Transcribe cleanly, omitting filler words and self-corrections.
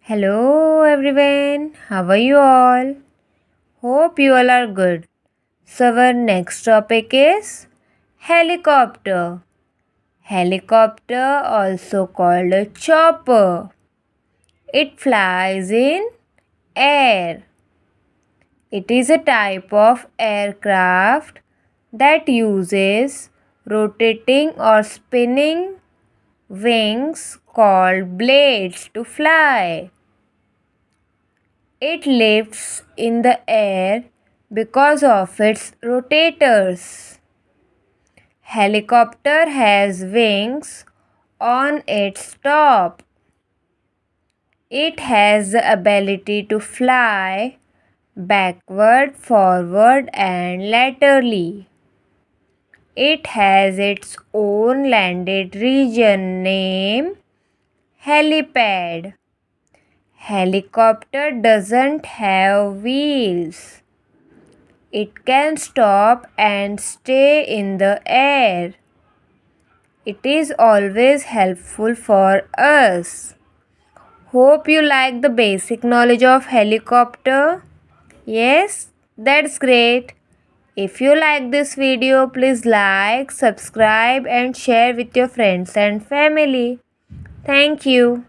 Hello everyone, how are you all? Hope you all are good. So, our next topic is helicopter. Helicopter, also called a chopper. It flies in air. It is a type of aircraft that uses rotating or spinning wings called blades to fly. It lifts in the air because of its rotators. Helicopter has wings on its top. It has the ability to fly backward, forward, and laterally. It has its own landed region named helipad. Helicopter doesn't have wheels. It can stop and stay in the air. It is always helpful for us. Hope you like the basic knowledge of helicopter. Yes, that's great. If you like this video, please like, subscribe and share with your friends and family. Thank you.